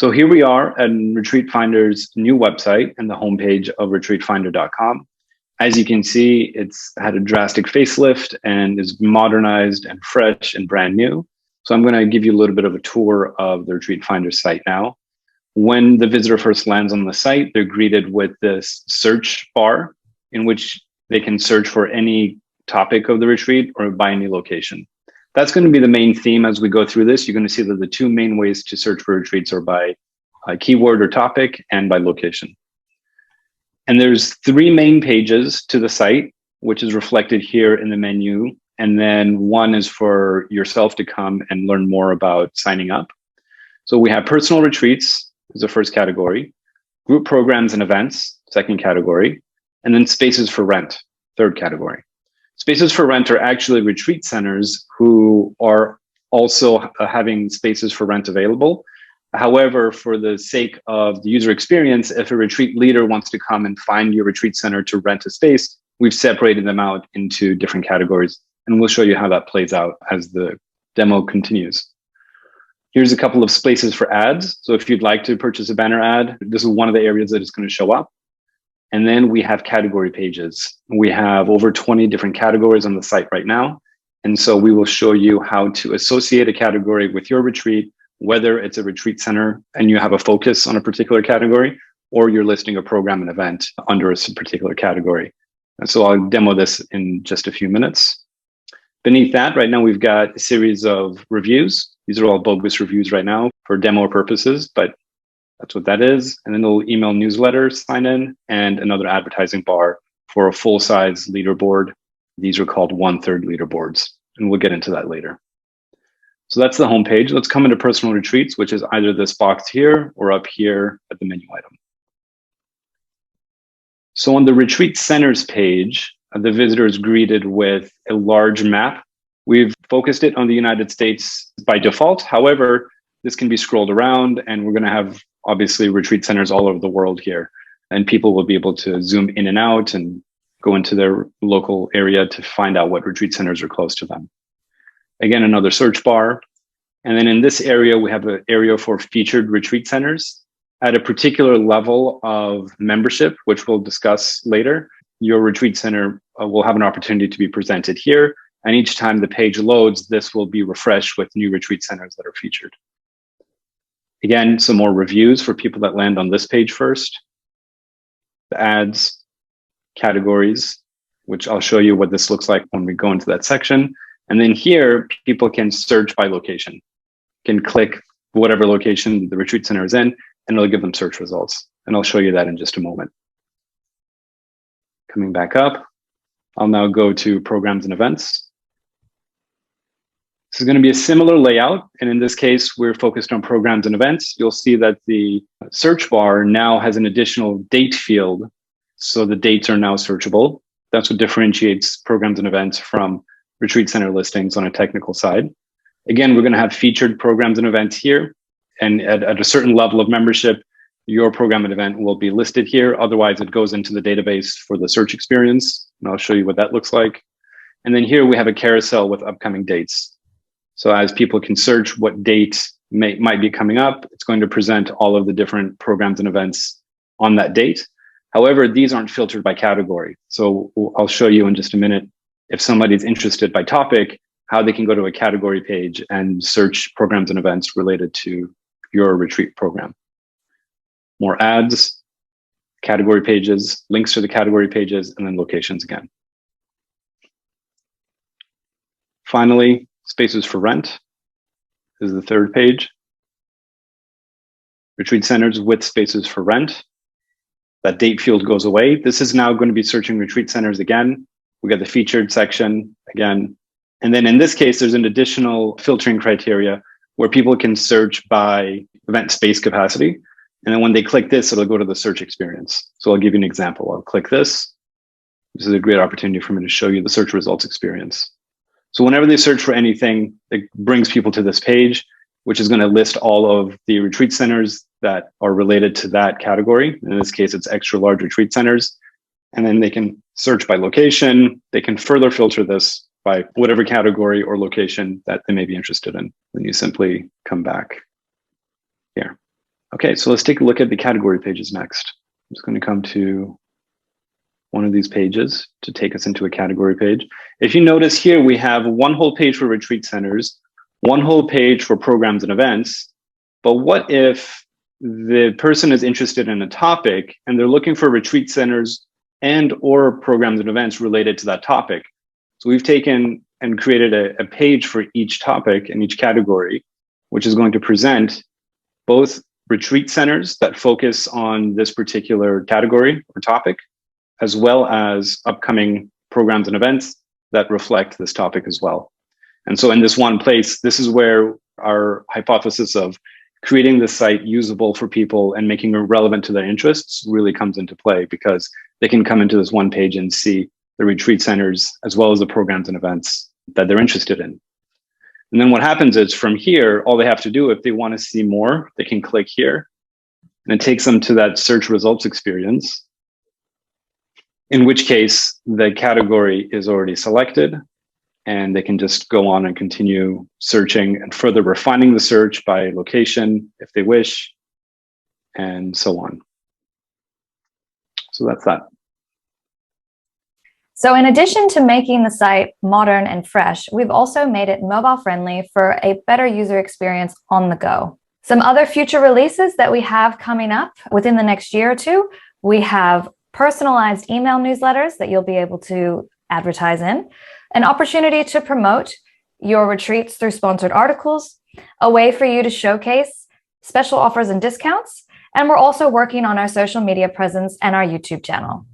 So here we are at Retreat Finder's new website and the homepage of retreatfinder.com. As you can see, it's had a drastic facelift and is modernized and fresh and brand new. So I'm going to give you a little bit of a tour of the Retreat Finder site now. When the visitor first lands on the site, they're greeted with this search bar in which they can search for any topic of the retreat or by any location. That's going to be the main theme as we go through this. You're going to see that the two main ways to search for retreats are by keyword or topic and by location. And there's three main pages to the site, which is reflected here in the menu. And then one is for yourself to come and learn more about signing up. So we have personal retreats is the first category, group programs and events, second category, and then spaces for rent, third category. Spaces for rent are actually retreat centers who are also having spaces for rent available. However, for the sake of the user experience, if a retreat leader wants to come and find your retreat center to rent a space, we've separated them out into different categories. And we'll show you how that plays out as the demo continues. Here's a couple of spaces for ads. So if you'd like to purchase a banner ad, this is one of the areas that is going to show up. And then we have category pages. We have over 20 different categories on the site right now. And so we will show you how to associate a category with your retreat, whether it's a retreat center and you have a focus on a particular category, or you're listing a program and event under a particular category. And so I'll demo this in just a few minutes. Beneath that, right now, we've got a series of reviews. These are all bogus reviews right now for demo purposes, but that's what that is. And then a little email newsletter sign in and another advertising bar for a full-size leaderboard. These are called 1/3 leaderboards, and we'll get into that later. So that's the homepage. Let's come into personal retreats, which is either this box here or up here at the menu item. So on the retreat centers page, the visitor is greeted with a large map. We've focused it on the United States by default. However, this can be scrolled around, and we're going to have obviously retreat centers all over the world here. And people will be able to zoom in and out and go into their local area to find out what retreat centers are close to them. Again, another search bar. And then in this area, we have an area for featured retreat centers. At a particular level of membership, which we'll discuss later, your retreat center will have an opportunity to be presented here. And each time the page loads, this will be refreshed with new retreat centers that are featured. Again, some more reviews for people that land on this page first. The ads, categories, which I'll show you what this looks like when we go into that section. And then here, people can search by location, can click whatever location the retreat center is in, and it'll give them search results. And I'll show you that in just a moment. Coming back up, I'll now go to programs and events. This is going to be a similar layout. And in this case, we're focused on programs and events. You'll see that the search bar now has an additional date field. So the dates are now searchable. That's what differentiates programs and events from retreat center listings on a technical side. Again, we're going to have featured programs and events here. And at a certain level of membership, your program and event will be listed here. Otherwise, it goes into the database for the search experience. And I'll show you what that looks like. And then here we have a carousel with upcoming dates. So as people can search what dates might be coming up, it's going to present all of the different programs and events on that date. However, these aren't filtered by category. So I'll show you in just a minute, if somebody's interested by topic, how they can go to a category page and search programs and events related to your retreat program. More ads, category pages, links to the category pages, and then locations again. Finally, spaces for rent is the third page. Retreat centers with spaces for rent. That date field goes away. This is now going to be searching retreat centers again. We got the featured section again. And then in this case, there's an additional filtering criteria where people can search by event space capacity. And then when they click this, it'll go to the search experience. So I'll give you an example. I'll click this. This is a great opportunity for me to show you the search results experience. So whenever they search for anything, it brings people to this page, which is going to list all of the retreat centers that are related to that category. In this case, it's extra large retreat centers. And then they can search by location. They can further filter this by whatever category or location that they may be interested in. Then you simply come back here. Okay, so let's take a look at the category pages next. I'm just going to come to one of these pages to take us into a category page. If you notice here, we have one whole page for retreat centers, one whole page for programs and events. But what if the person is interested in a topic and they're looking for retreat centers and or programs and events related to that topic? So we've taken and created a page for each topic and each category, which is going to present both retreat centers that focus on this particular category or topic, as well as upcoming programs and events that reflect this topic as well. And so in this one place, this is where our hypothesis of creating the site usable for people and making it relevant to their interests really comes into play, because they can come into this one page and see the retreat centers as well as the programs and events that they're interested in. And then what happens is from here, all they have to do, if they want to see more, they can click here and it takes them to that search results experience, in which case the category is already selected and they can just go on and continue searching and further refining the search by location if they wish, and so on. So that's that. So in addition to making the site modern and fresh, we've also made it mobile friendly for a better user experience on the go. Some other future releases that we have coming up within the next year or two, we have personalized email newsletters that you'll be able to advertise in, an opportunity to promote your retreats through sponsored articles, a way for you to showcase special offers and discounts, and we're also working on our social media presence and our YouTube channel.